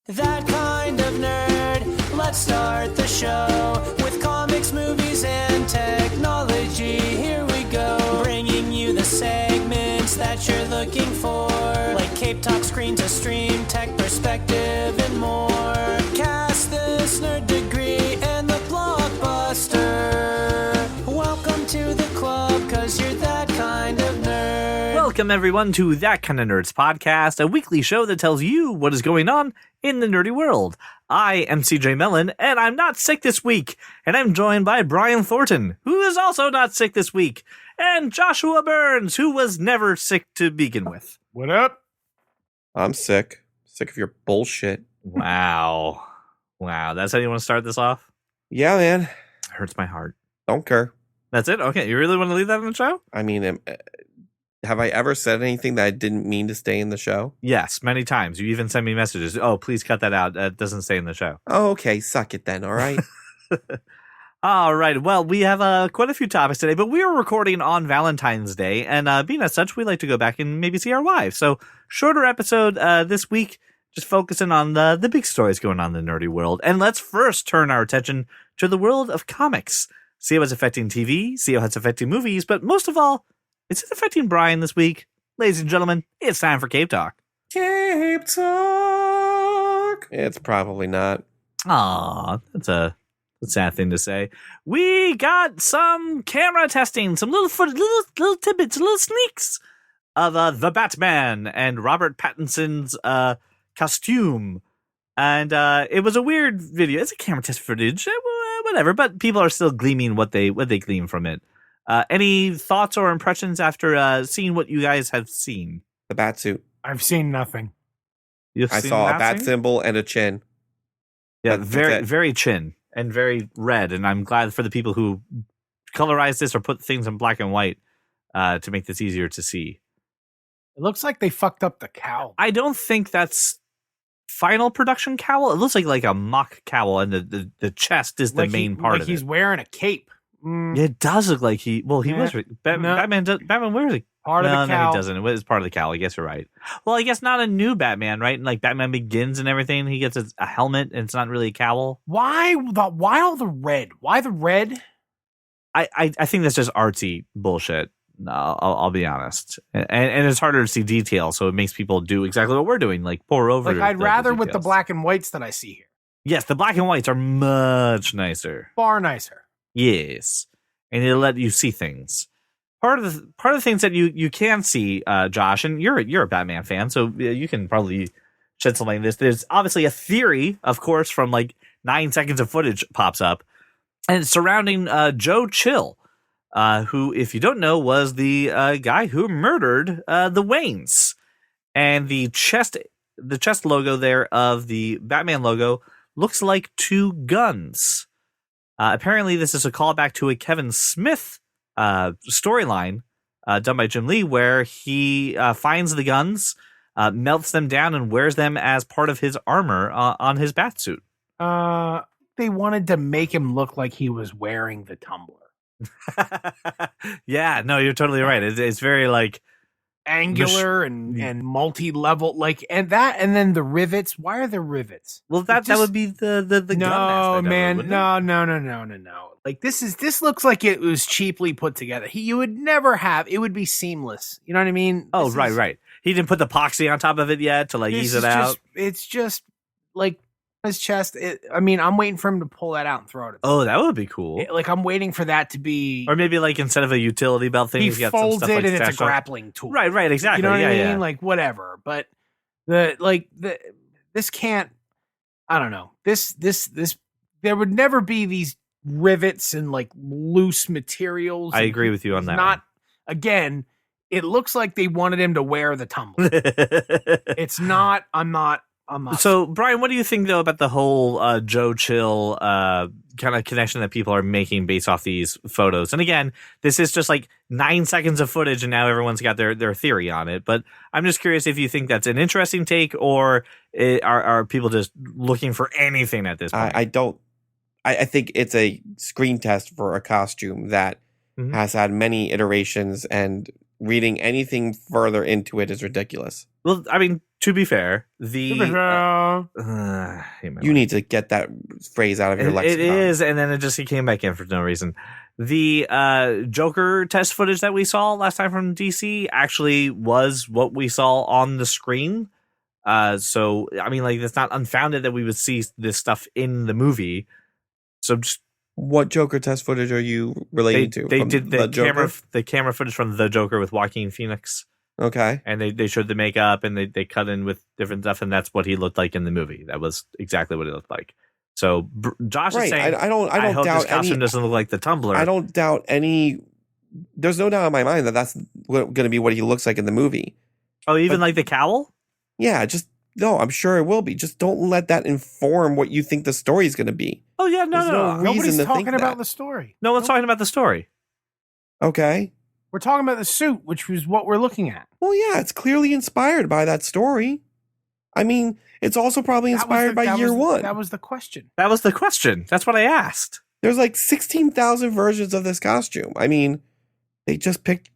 That kind of nerd. Let's start the show with comics, movies, and technology. Here we go, bringing you the segments that you're looking for, like Cape Talk, Screen to Stream, Tech Perspective, and more. Cast this nerd degree and the blockbuster. Welcome to the club, 'cause you're that kind of nerd. Welcome, everyone, to That Kind of Nerds podcast, a weekly show that tells you what is going on in the nerdy world. I am CJ Mellon, and I'm not sick this week, and I'm joined by Brian Thornton, who is also not sick this week, and Joshua Burns, who was never sick to begin with. What up? I'm sick. Sick of your bullshit. Wow. That's how you want to start this off? Yeah, man. It hurts my heart. Don't care. That's it? Okay, you really want to leave that in the show? I mean, have I ever said anything that I didn't mean to stay in the show? Yes, many times. You even send me messages. Oh, please cut that out. That doesn't stay in the show. Oh, okay. Suck it then, all right? All right. Well, we have quite a few topics today, but we are recording on Valentine's Day, and being as such, we like to go back and maybe see our wives. So, shorter episode this week, just focusing on the big stories going on in the nerdy world. And let's first turn our attention to the world of comics. See how it's affecting TV, see how it's affecting movies, but most of all, is it affecting Brian this week? Ladies and gentlemen, it's time for Cape Talk. Cape Talk. It's probably not. Aw, that's a sad thing to say. We got some camera testing, some little footage, little tidbits, little sneaks of the Batman and Robert Pattinson's costume. And it was a weird video. It's a camera test footage, whatever, but people are still gleaming what they glean from it. Any thoughts or impressions after seeing what you guys have seen? The bat suit. I've seen nothing. I saw a bat symbol and a chin. Yeah, very chin and very red. And I'm glad for the people who colorized this or put things in black and white to make this easier to see. It looks like they fucked up the cowl. I don't think that's final production cowl. It looks like a mock cowl, and the chest is the main part of it. He's wearing a cape. It does look like he was. Batman wears a part of the cowl. No, he doesn't. It is part of the cowl. I guess you're right. Well, I guess not a new Batman, right? Like Batman Begins and everything, he gets a helmet, and it's not really a cowl. Why all the red? Why the red? I think that's just artsy bullshit. No, I'll be honest, and it's harder to see detail, so it makes people do exactly what we're doing, like pour over. Like I'd rather with the black and whites that I see here. Yes, the black and whites are much nicer, far nicer. Yes, and it'll let you see things. Part of the things that you can see, Josh, and you're a Batman fan, so you can probably shed some light on this. There's obviously a theory, of course, from like 9 seconds of footage pops up, and it's surrounding Joe Chill. Who, if you don't know, was the guy who murdered the Waynes. And the chest logo there of the Batman logo looks like two guns. Apparently, this is a callback to a Kevin Smith storyline done by Jim Lee, where he finds the guns, melts them down, and wears them as part of his armor on his batsuit. They wanted to make him look like he was wearing the tumbler. Yeah, no, you're totally right. It's very like angular and multi-level, like, and then the rivets. Why are there rivets? Well, that would be the no gun man, no. Like this looks like it was cheaply put together. You would never have. It would be seamless. You know what I mean? Oh, right. He didn't put the epoxy on top of it yet to like ease it out. It's just like his chest. I'm waiting for him to pull that out and throw it. Oh, that would be cool. I'm waiting for that to be, or maybe like instead of a utility belt thing, he he's got folds some stuff it like and it's a grappling tool. Right, exactly. You know what I mean? Yeah. Like whatever. But this can't. I don't know. This there would never be these rivets and like loose materials. I agree with you on that. Not again. It looks like they wanted him to wear the tumbler. It's not. I'm not. So, Brian, what do you think, though, about the whole Joe Chill kind of connection that people are making based off these photos? And again, this is just like 9 seconds of footage, and now everyone's got their theory on it. But I'm just curious if you think that's an interesting take, or are people just looking for anything at this point? I don't. I think it's a screen test for a costume that has had many iterations, and reading anything further into it is ridiculous. Well, I mean, To be fair, You need to get that phrase out of your lexicon. It is, and then it came back in for no reason. The Joker test footage that we saw last time from DC actually was what we saw on the screen. So I mean, like, it's not unfounded that we would see this stuff in the movie. So just what Joker test footage are you relating to? They did the camera footage from the Joker with Joaquin Phoenix. Okay, and they showed the makeup and they cut in with different stuff, and that's what he looked like in the movie. That was exactly what he looked like. So Josh is saying, I don't hope doubt this costume doesn't look like the Tumbler. I don't doubt any. There's no doubt in my mind that that's going to be what he looks like in the movie. Oh, even like the cowl? Yeah, no. I'm sure it will be. Just don't let that inform what you think the story is going to be. Oh yeah, no. Nobody's talking about the story. No one's talking about the story. Okay. We're talking about the suit, which was what we're looking at. Well, yeah, it's clearly inspired by that story. I mean, it's also probably inspired by year one. That was the question. That's what I asked. There's like 16,000 versions of this costume. I mean, they just picked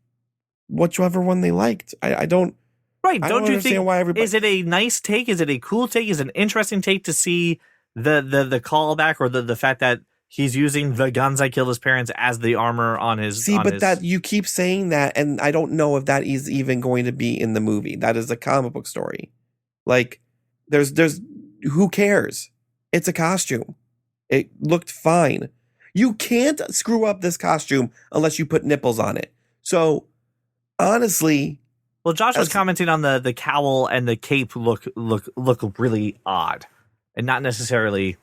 whichever one they liked. I don't. Right? I don't you think? Why everybody... Is it a nice take? Is it a cool take? Is it an interesting take to see the callback or the fact that he's using the guns that killed his parents as the armor on his... that you keep saying that, and I don't know if that is even going to be in the movie. That is a comic book story. Like, there's who cares? It's a costume. It looked fine. You can't screw up this costume unless you put nipples on it. So, honestly... Well, Josh was commenting on the cowl and the cape look really odd. And not necessarily...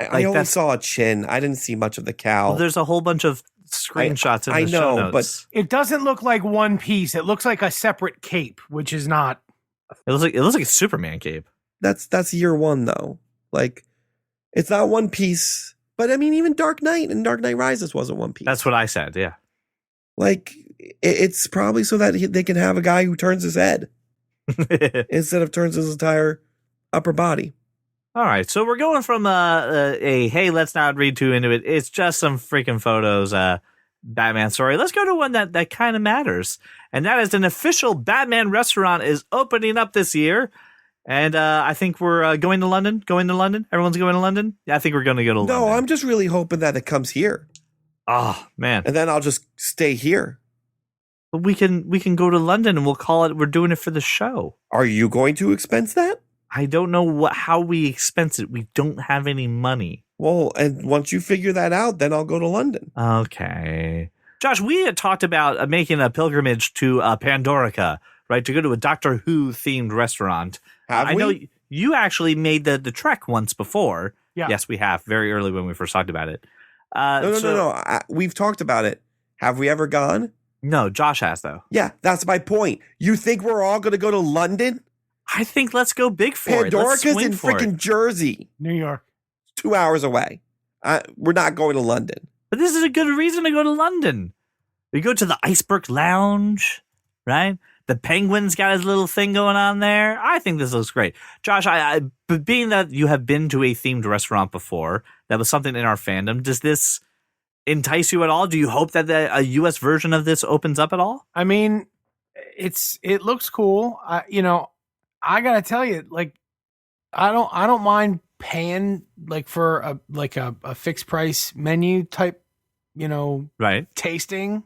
I only saw a chin. I didn't see much of the cowl. Well, there's a whole bunch of screenshots in the show notes. But it doesn't look like one piece. It looks like a separate cape, which is not. It looks like a Superman cape. That's year one though. Like, it's not one piece. But I mean, even Dark Knight and Dark Knight Rises wasn't one piece. That's what I said. Yeah. Like, it's probably so that they can have a guy who turns his head instead of turns his entire upper body. All right, so we're going from hey, let's not read too into it. It's just some freaking photos, Batman story. Let's go to one that kind of matters, and that is an official Batman restaurant is opening up this year, and I think we're going to London. Everyone's going to London. Yeah, I think we're going to go to London. No, I'm just really hoping that it comes here. Oh man, and then I'll just stay here. But we can go to London and we'll call it. We're doing it for the show. Are you going to expense that? I don't know how we expense it. We don't have any money. Well, and once you figure that out, then I'll go to London. Okay. Josh, we had talked about making a pilgrimage to Pandorica, right? To go to a Doctor Who themed restaurant. Have we? I know you actually made the trek once before. Yeah. Yes, we have. Very early when we first talked about it. No. We've talked about it. Have we ever gone? No, Josh has, though. Yeah, that's my point. You think we're all going to go to London? I think let's go big for it. Pandorica's in freaking Jersey. New York. 2 hours away. We're not going to London. But this is a good reason to go to London. We go to the Iceberg Lounge, right? The Penguin's got his little thing going on there. I think this looks great. Josh, but being that you have been to a themed restaurant before, that was something in our fandom, does this entice you at all? Do you hope that a U.S. version of this opens up at all? I mean, it looks cool. I gotta tell you, like, I don't mind paying like for a fixed price menu type, right, tasting.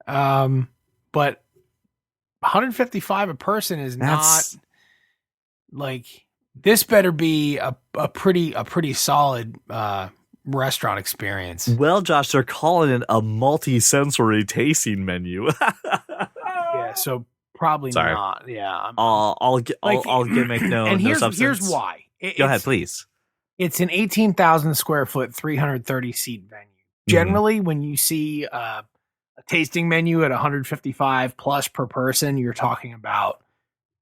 But 155 a person is not like, this better be a pretty solid restaurant experience. Well, Josh, they're calling it a multi-sensory tasting menu. Yeah, so probably not. Yeah, I'll gimmick and no substance. Here's why. Go ahead, please. It's an 18,000 square foot, 330 seat venue. Generally, when you see a tasting menu at 155 plus per person, you're talking about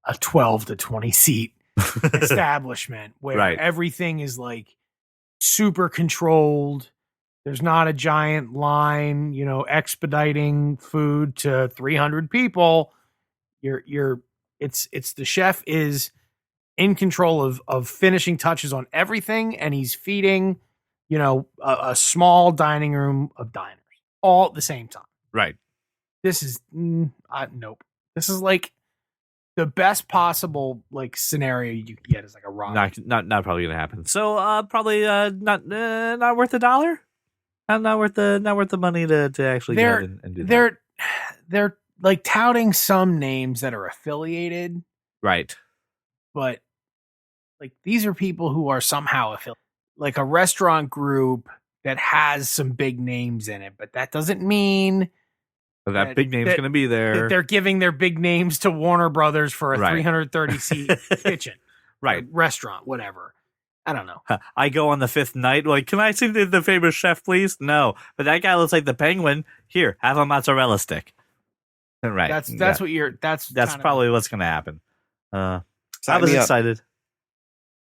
a 12 to 20 seat establishment where everything is like super controlled. There's not a giant line, expediting food to 300 people. It's the chef is in control of finishing touches on everything, and he's feeding, a small dining room of diners all at the same time. Right. This is nope. This is like the best possible like scenario you can get is like a rock. Not probably gonna happen. So probably not worth $1. Not worth the money to actually go ahead and do that. They're like touting some names that are affiliated, Right. but like these are people who are somehow affiliated, like a restaurant group that has some big names in it, but that doesn't mean That big name's going to be there. that they're giving their big names to Warner Brothers for a 330 seat kitchen, right? Restaurant, whatever. I don't know. I go on the 5th night. Like, can I see the famous chef, please? No, but that guy looks like the Penguin. Here, have a mozzarella stick. Right. That's what you're. That's probably what's going to happen. I Sign was me up. excited.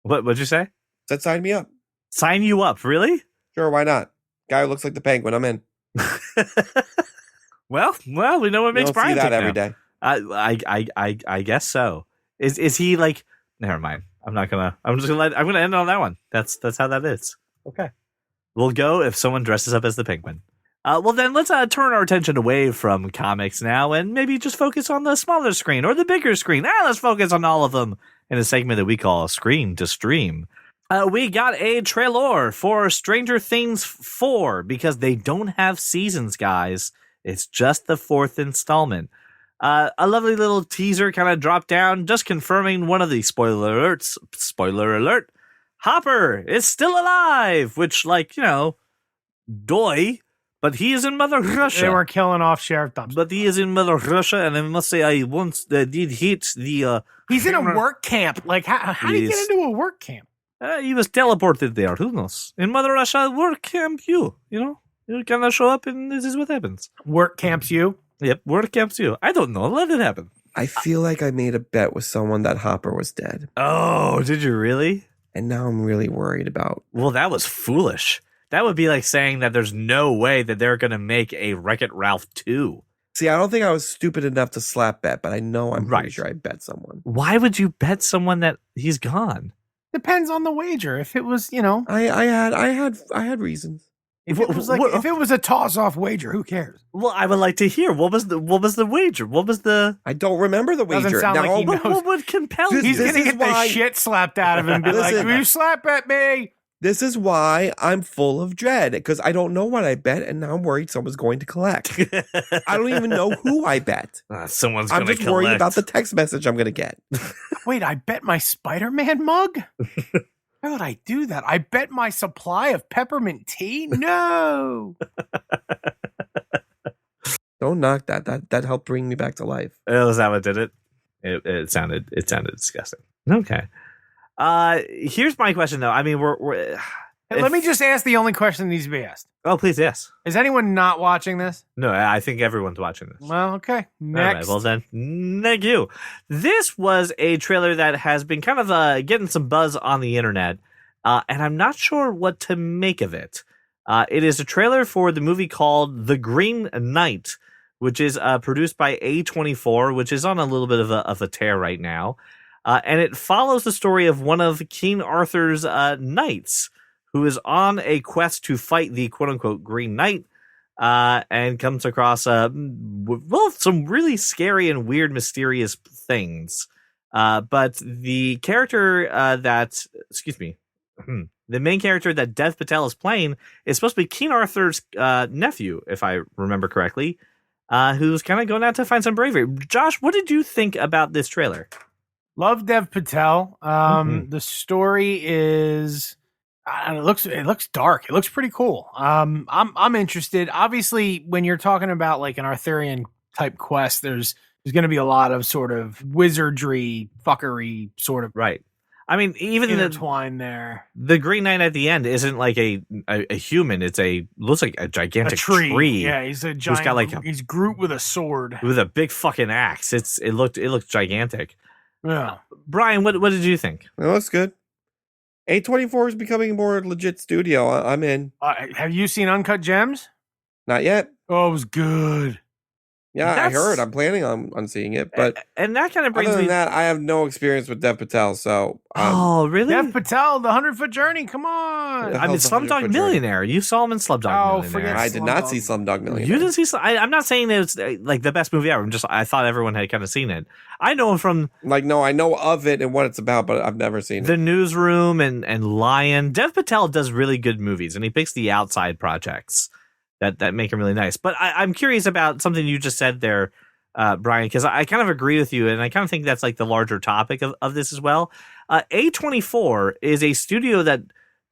What'd you say? Said sign me up. Sign you up? Really? Sure, why not? Guy who looks like the Penguin. I'm in. Well, we know what makes You don't Brian see that tick every now. day. I guess so. Is he like? Never mind. I'm just gonna end on that one. That's how that is. Okay. We'll go if someone dresses up as the Penguin. Well, then let's turn our attention away from comics now and maybe just focus on the smaller screen or the bigger screen. Let's focus on all of them in a segment that we call Screen to Stream. We got a trailer for Stranger Things 4 because they don't have seasons, guys. It's just the 4th installment. A lovely little teaser kind of dropped down, just confirming one of the spoiler alerts. Spoiler alert. Hopper is still alive, which, doy. But he is in Mother Russia. They were killing off Sheriff Dumpster. But he is in Mother Russia, and I must say I once did hit the... He's in a work camp. Like, how did he get into a work camp? He was teleported there. Who knows? In Mother Russia, work camp you kind of show up, and this is what happens. Work camps you? Yep, work camps you. I don't know. Let it happen. I feel like I made a bet with someone that Hopper was dead. Oh, did you really? And now I'm really worried about... Well, that was foolish. That would be like saying that there's no way that they're going to make a Wreck-It Ralph 2. See, I don't think I was stupid enough to slap bet, but I know I'm pretty Right. sure I bet someone. Why would you bet someone that he's gone? Depends on the wager. If it was, I had reasons. if it was a toss-off wager, who cares? Well, I would like to hear what was the wager? What was the? I don't remember the Doesn't wager. sound like he knows. What would compel you? He's This gonna is get the why- shit slapped out of him and be like, Listen. "Will you slap at me?" This is why I'm full of dread, because I don't know what I bet, and now I'm worried someone's going to collect. I don't even know who I bet. Someone's I'm going to just collect. worried about the text message I'm going to get. Wait, I bet my Spider-Man mug? Why would I do that? I bet my supply of peppermint tea? No. Don't knock that. That helped bring me back to life. Oh, is that what did it? It sounded disgusting. Okay. Here's my question though. I mean, Hey, let me just ask the only question that needs to be asked. Oh, please, yes. Is anyone not watching this? No, I think everyone's watching this. Well, okay. All Next. right, well then, thank you. This was a trailer that has been kind of getting some buzz on the internet, and I'm not sure what to make of it. It is a trailer for the movie called The Green Knight, which is produced by A24, which is on a little bit of a tear right now. And it follows the story of one of King Arthur's knights who is on a quest to fight the quote-unquote Green Knight and comes across some really scary and weird, mysterious things. But the character the main character that Dev Patel is playing is supposed to be King Arthur's nephew, if I remember correctly, who's kind of going out to find some bravery. Josh, what did you think about this trailer? Love Dev Patel. The story is it looks dark. It looks pretty cool. I'm interested. Obviously, when you're talking about like an Arthurian type quest, there's going to be a lot of sort of wizardry, fuckery, sort of Right. I mean, even intertwined there. The Green Knight at the end isn't like a human. Looks like a gigantic tree. Yeah, he's a giant. He's Groot with a sword, with a big fucking axe. It looked gigantic. Yeah. Brian, what did you think? It looks good. A24 is becoming a more legit studio. I'm in. Have you seen Uncut Gems? Not yet. Oh, it was good. Yeah, I That's- heard. I'm planning on seeing it, but and that kind of brings other than me. that, I have no experience with Dev Patel. So, Oh, really? Dev Patel, the 100-foot journey. Come on. Yeah. I mean, hell's the 100-foot Slumdog journey? Millionaire. You saw him in Slumdog Oh, Millionaire. forget I did not see Slumdog. Slumdog Millionaire. You didn't see. I'm not saying that it's like the best movie ever. I thought everyone had kind of seen it. I know him from Like, no, I know of it and what it's about, but I've never seen The it. Newsroom and Lion. Dev Patel does really good movies, and he picks the outside projects that make him really nice. But I'm curious about something you just said there, Brian, because I kind of agree with you, and I kind of think that's like the larger topic of this as well. A24 is a studio that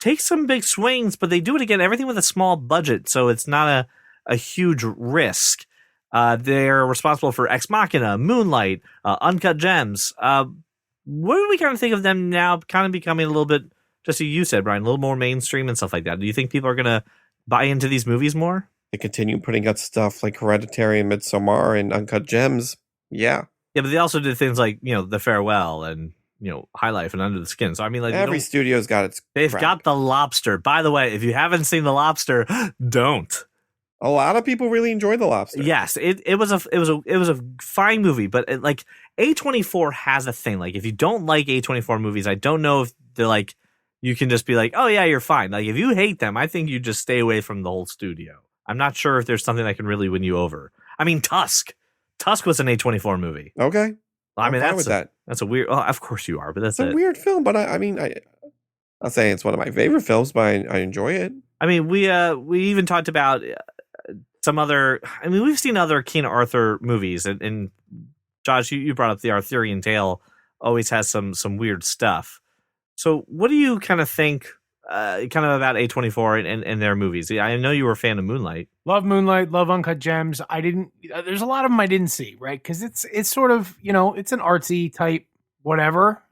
takes some big swings, but they do it again, everything with a small budget, so it's not a huge risk. They're responsible for Ex Machina, Moonlight, Uncut Gems. What do we kind of think of them now kind of becoming a little bit, just as you said, Brian, a little more mainstream and stuff like that? Do you think people are going to buy into these movies more? They continue putting out stuff like Hereditary and Midsommar and Uncut Gems. Yeah. Yeah, but they also did things like, The Farewell and, High Life and Under the Skin. So, I mean, like, Every studio's got its they've crack. got The Lobster. By the way, if you haven't seen The Lobster, don't. A lot of people really enjoy The Lobster. Yes, it was a fine movie, but like A24 has a thing. Like, if you don't like A24 movies, I don't know if they're like, you can just be like, oh yeah, you're fine. Like, if you hate them, I think you just stay away from the whole studio. I'm not sure if there's something that can really win you over. I mean, Tusk was an A24 movie. Okay. I mean, I'm fine with that. That's a weird. Oh, of course you are, but that's It's a weird film, but I'm not saying it's one of my favorite films, but I enjoy it. I mean, we even talked about some other. I mean, we've seen other King Arthur movies, and Josh, you brought up the Arthurian tale. Always has some weird stuff. So, what do you kind of think, kind of about A24 and their movies? I know you were a fan of Moonlight. Love Moonlight, love Uncut Gems. I didn't. There's a lot of them I didn't see, right? Because it's sort of it's an artsy type whatever.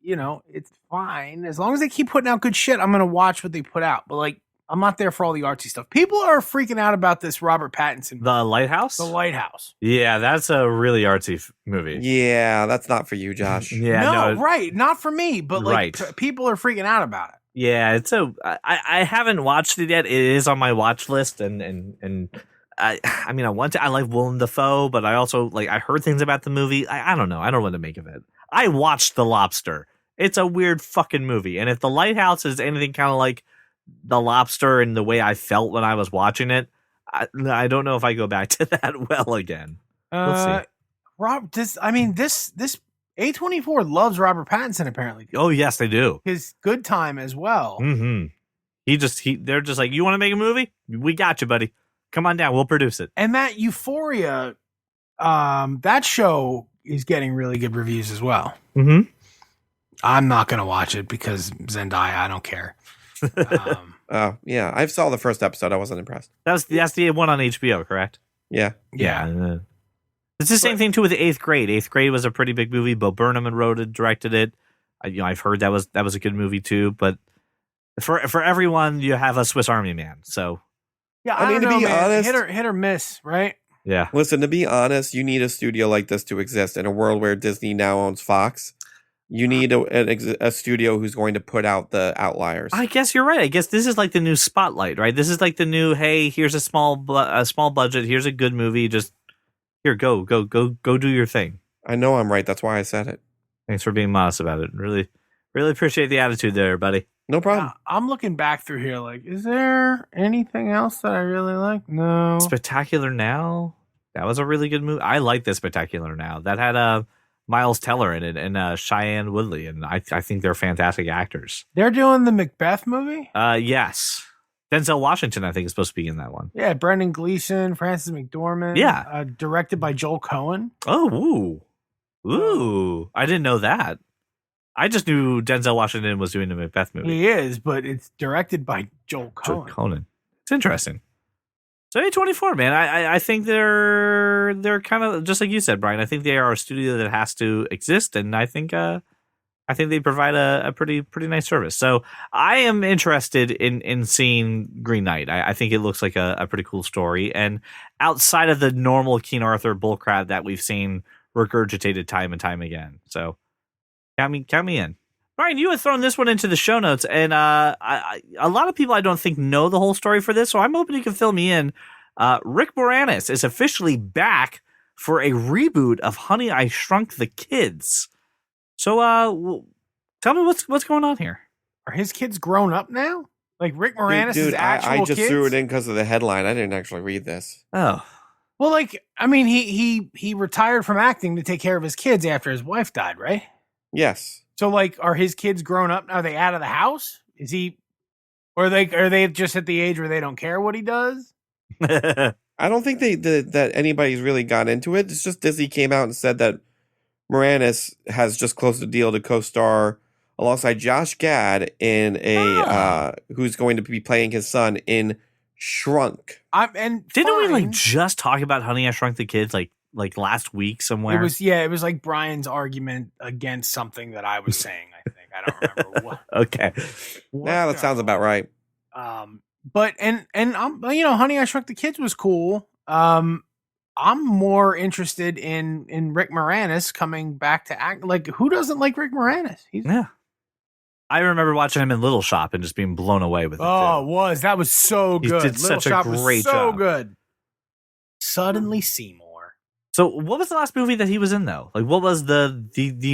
It's fine as long as they keep putting out good shit. I'm gonna watch what they put out, but like I'm not there for all the artsy stuff. People are freaking out about this Robert Pattinson, The Lighthouse. The Lighthouse. Yeah, that's a really artsy movie. Yeah, that's not for you, Josh. Yeah, no, right, not for me, but like Right. people are freaking out about it. Yeah, I haven't watched it yet. It is on my watch list, and I mean, I want to. I like Willem Dafoe, but I also I heard things about the movie. I don't know. I don't know what to make of it. I watched The Lobster. It's a weird fucking movie, and if The Lighthouse is anything kind of like The Lobster in the way I felt when I was watching it, I don't know if I go back to that well again. We'll see. This A24 loves Robert Pattinson apparently. Oh yes, they do. His Good Time as well. Mm-hmm. They're just like, you want to make a movie? We got you, buddy. Come on down. We'll produce it. And that Euphoria, that show is getting really good reviews as well. Mm-hmm. I'm not going to watch it because Zendaya, I don't care. Oh, yeah. I saw the first episode. I wasn't impressed. That's the one on HBO, correct? Yeah. Yeah. It's the same thing too with Eighth Grade. Eighth Grade was a pretty big movie. Bo Burnham wrote it, directed it. I've heard that was a good movie too. But for everyone, you have a Swiss Army Man. So Yeah, I mean, don't to know, be man. honest- hit or miss, right? yeah, Listen, to be honest, you need a studio like this to exist in a world where Disney now owns Fox. You need a studio who's going to put out the outliers. I guess you're right. I guess this is like the new Spotlight, right? This is like the new, hey, here's a small budget. Here's a good movie. Just here, go do your thing. I know I'm right. That's why I said it. Thanks for being modest about it. Really appreciate the attitude there, buddy. No problem. I'm looking back through here like, is there anything else that I really like? No. Spectacular Now. That was a really good movie. I like this Spectacular Now. That had Miles Teller in it and Cheyenne Woodley, and I think they're fantastic actors. They're doing the Macbeth movie? Yes. Denzel Washington, I think, is supposed to be in that one. Yeah, Brendan Gleeson, Frances McDormand. Yeah. Directed by Joel Cohen. Oh, ooh. I didn't know that. I just knew Denzel Washington was doing the Macbeth movie. He is, but it's directed by Joel Cohen. Conan. It's interesting. So A24, man, I think they're kind of just like you said, Brian. I think they are a studio that has to exist, and I think they provide a pretty nice service. So I am interested in seeing Green Knight. I think it looks like a pretty cool story, and outside of the normal King Arthur bullcrap that we've seen regurgitated time and time again. So count me in. Brian, you had thrown this one into the show notes, and a lot of people I don't think know the whole story for this, so I'm hoping you can fill me in. Rick Moranis is officially back for a reboot of Honey, I Shrunk the Kids. So, tell me what's going on here. Are his kids grown up now? Like Rick Moranis' Dude, actual I just kids? threw it in because of the headline. I didn't actually read this. Oh, Well, like, I mean, he retired from acting to take care of his kids after his wife died, right? Yes. So, like, are his kids grown up? Are they out of the house? Is he, or are they just at the age where they don't care what he does? I don't think that anybody's really got into it. It's just Disney came out and said that Moranis has just closed a deal to co-star alongside Josh Gad in who's going to be playing his son in Shrunk. Didn't we like just talk about Honey, I Shrunk the Kids like last week somewhere? It was like Brian's argument against something that I was saying. I think I don't remember what. Okay, Yeah, that sounds about right. But Honey, I Shrunk the Kids was cool. I'm more interested in Rick Moranis coming back to act. Like, who doesn't like Rick Moranis? Yeah. I remember watching him in Little Shop and just being blown away with it. Oh, too. that was so He good. did Little such a Shop was great so job. good. Suddenly Seymour. So, what was the last movie that he was in though? Like, what was the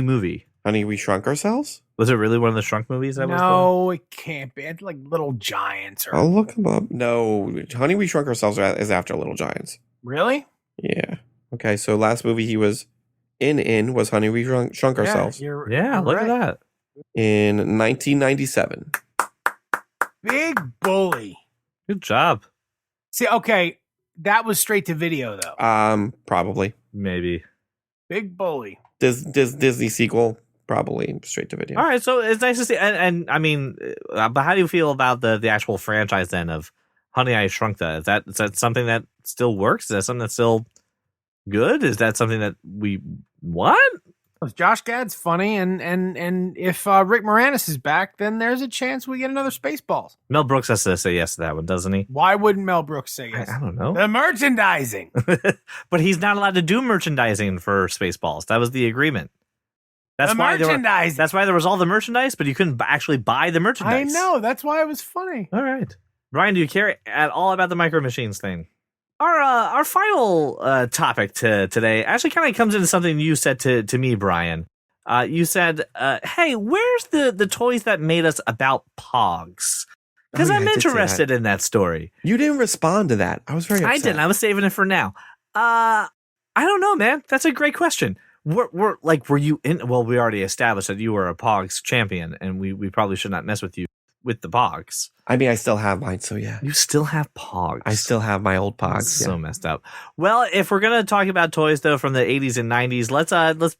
movie? Honey, We Shrunk Ourselves? Was it really one of the Shrunk movies? No, it can't be. It's like Little Giants or I'll look them up. No, Honey, We Shrunk Ourselves is after Little Giants. really? Yeah. Okay, so last movie he was in was Honey, We Shrunk Ourselves Yeah, Yeah, look at that. in 1997. Big Bully. Good job. See, okay, that was straight to video though. Probably. Maybe. Big Bully. Disney sequel, probably straight to video. All right, so it's nice to see. And I mean, but how do you feel about the actual franchise then of Honey, I Shrunk That? Is that something that still works? Is that something that's still good? Is that something that we what? Josh Gad's funny, and if Rick Moranis is back, then there's a chance we get another Spaceballs. Mel Brooks has to say yes to that one, doesn't he? Why wouldn't Mel Brooks say yes? I don't know. The merchandising. But he's not allowed to do merchandising for Spaceballs. That was the agreement. That's The why merchandising. that's why there was all the merchandise, but you couldn't actually buy the I merchandise. know. That's why it was funny. All right, Brian, do you care at all about the Micro Machines thing? Our final topic today actually kind of comes into something you said to me, Brian. You said, "Hey, where's the toys that made us about Pogs?" Because Oh, yeah, I'm I did say interested in that story. You didn't respond to that. I was very upset. I didn't. I was saving it for now. I don't know, man. That's a great question. Were you in? Well, we already established that you were a Pogs champion, and we probably should not mess with you with the Pogs. I mean, I still have mine, so yeah. You still have Pogs. I still have my old Pogs. That's so messed up. Well, if we're gonna talk about toys though from the 80s and 90s, let's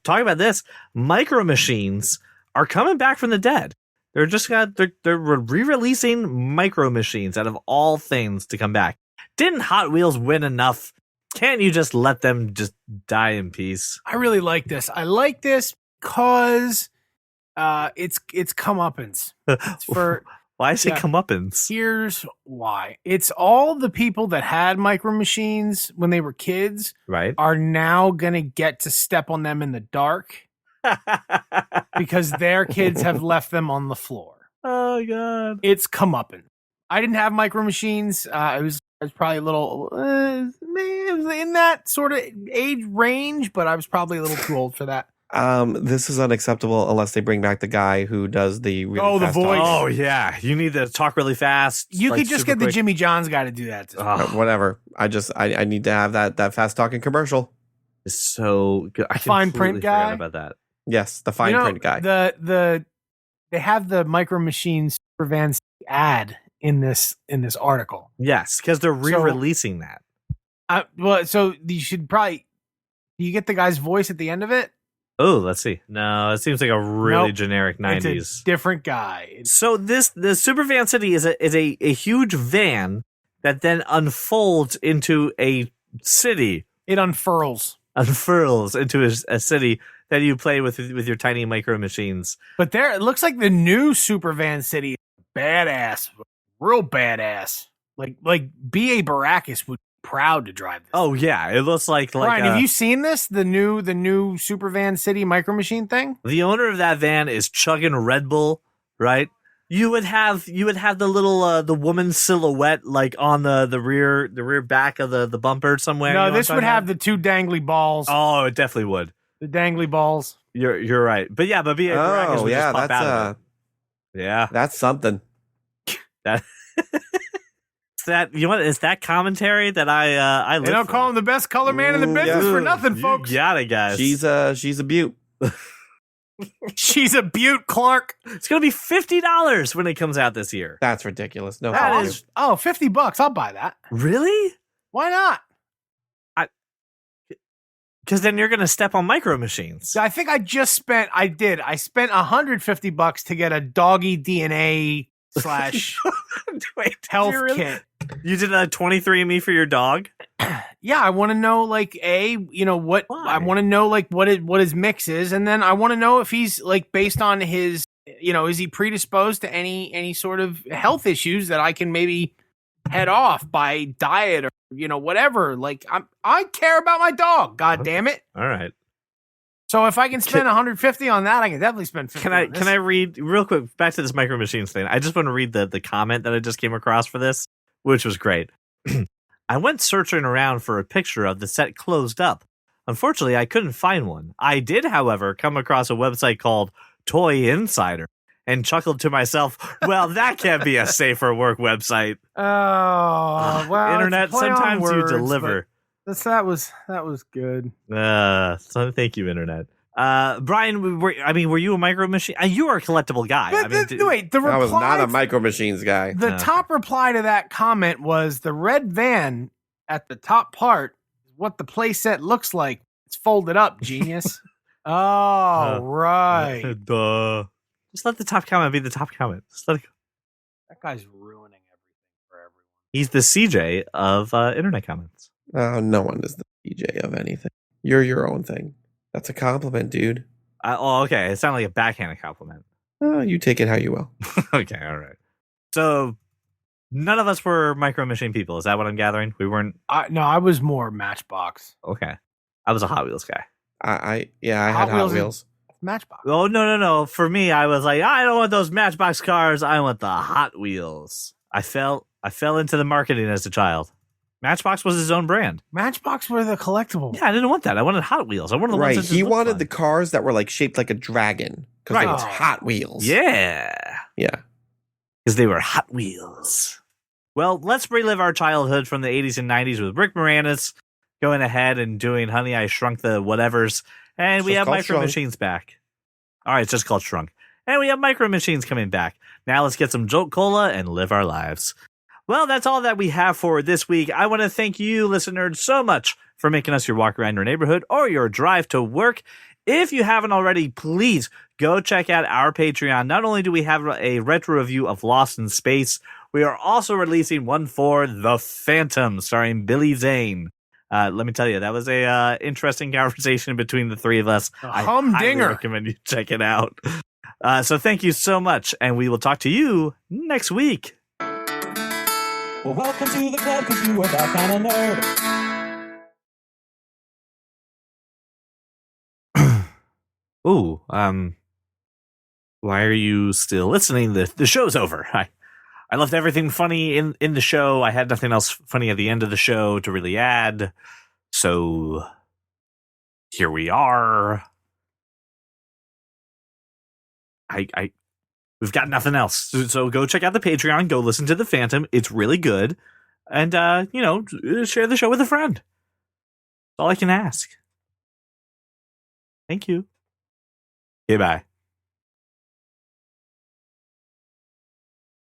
talk about this. Micro Machines are coming back from the dead. They're re-releasing Micro Machines out of all things to come back. Didn't Hot Wheels win enough? Can't you just let them just die in peace? I really like this. I like this because it's comeuppance. It's for Why is it Yeah. comeuppance? Here's why. It's all the people that had Micro Machines when they were kids Right? are now gonna get to step on them in the dark because their kids have left them on the floor. Oh god. It's comeuppance. I didn't have Micro Machines. I was probably a little it was in that sort of age range, but I was probably a little too old for that. This is unacceptable unless they bring back the guy who does the really The fast voice. talk. Oh yeah. You need to talk really fast. You like, could just super get the quick. Jimmy John's guy to do that. Whatever. I need to have that fast talking commercial. It's so good. I Fine print completely forgot guy? about that. Yes, the fine print guy. They have the Micro Machines Super Van ad in this article. Yes, because they're re-releasing that. So you should probably. Do you get the guy's voice at the end of it? Oh, let's see. No, it seems like a really Nope. generic 90s. It's a different guy. So the Super Van City is a huge van that then unfolds into a city, It unfurls into a city that you play with your tiny Micro Machines. But it looks like the new Super Van City is badass, real badass. Like B.A. Baracus would be proud to drive this. Oh yeah, it looks like Brian, have you seen this? The new Super Van City Micro Machine thing? the owner of that van is chugging Red Bull, right? you would have the little the woman silhouette like on the rear back of the bumper somewhere. No, You know this what I'm would talking have about? the 2 dangly balls. Oh, it definitely would. The dangly balls. You're right. But yeah, but Baracus would just pop out of it. Yeah. that's something. That is that you know what is that commentary that I They live don't for. call him the best color man in the Ooh, business yeah. for nothing, You folks. got it, guys. She's a beaut. She's a beaut, Clark. It's gonna be $50 when it comes out this year. That's ridiculous. No, That thank is- you. Oh, $50. I'll buy that. Really? Why not? Because then you're gonna step on micro machines. I think I spent $150 to get a doggy DNA / Wait, health you really- kit. You did a 23andMe for your dog? Yeah, I want to know what Why? I want to know what his mix is, and then I want to know if he's like based on his is he predisposed to any sort of health issues that I can maybe head off by diet or whatever. Like I care about my dog. God damn it! All right. So if I can spend 150 on that, I can definitely spend 50. Can I read real quick back to this micro machines thing? I just want to read the comment that I just came across for this, which was great. I went searching around for a picture of the set closed up. Unfortunately, I couldn't find one. I did, however, come across a website called Toy Insider and chuckled to myself, well, that can't be a safer work website. Oh, well, Internet, it's a play on sometimes you words, deliver. but that was good. So thank you, Internet. Brian, were you a micro machine? You are a collectible guy. But wait, the reply I was not a Micro Machines guy. The top reply to that comment was the red van at the top part is what the playset looks like. It's folded up, genius. Oh, right. Duh. Just let the top comment be the top comment. Just let it go. That guy's ruining everything for everyone. He's the CJ of internet comments. No one is the DJ of anything. You're your own thing. That's a compliment, dude. Okay. It sounded like a backhanded compliment. You take it how you will. Okay, all right. So none of us were micro machine people. Is that what I'm gathering? We weren't. No, I was more Matchbox. Okay. I was a Hot Wheels guy. I had Hot Wheels. Matchbox. Oh no! For me, I was like, I don't want those Matchbox cars. I want the Hot Wheels. I fell into the marketing as a child. Matchbox was his own brand. Matchbox were the collectible. Yeah, I didn't want that. I wanted Hot Wheels. I wanted the ones Right. that just He looked wanted fun. the cars that were like shaped like a dragon because Right. they was Hot Wheels. Yeah, Yeah. because they were Hot Wheels. Well, let's relive our childhood from the 80s and 90s with Rick Moranis going ahead and doing Honey, I Shrunk the Whatevers. And we Just have called Micro Shrunk. Machines back. All right, it's just called Shrunk. And we have Micro Machines coming back. Now let's get some Jolt Cola and live our lives. Well, that's all that we have for this week. I want to thank you, listeners, so much for making us your walk around your neighborhood or your drive to work. If you haven't already, please go check out our Patreon. Not only do we have a retro review of Lost in Space, we are also releasing one for The Phantom, starring Billy Zane. Let me tell you, that was a interesting conversation between the three of us. I highly humdinger. recommend you check it out. So thank you so much, and we will talk to you next week. Well, welcome to the club, cause you are that kind of nerd. Ooh, why are you still listening? The show's over. I left everything funny in the show. I had nothing else funny at the end of the show to really add. So here we are. We've got nothing else. So go check out the Patreon. Go listen to The Phantom. It's really good. And, share the show with a friend. That's all I can ask. Thank you. Okay, bye.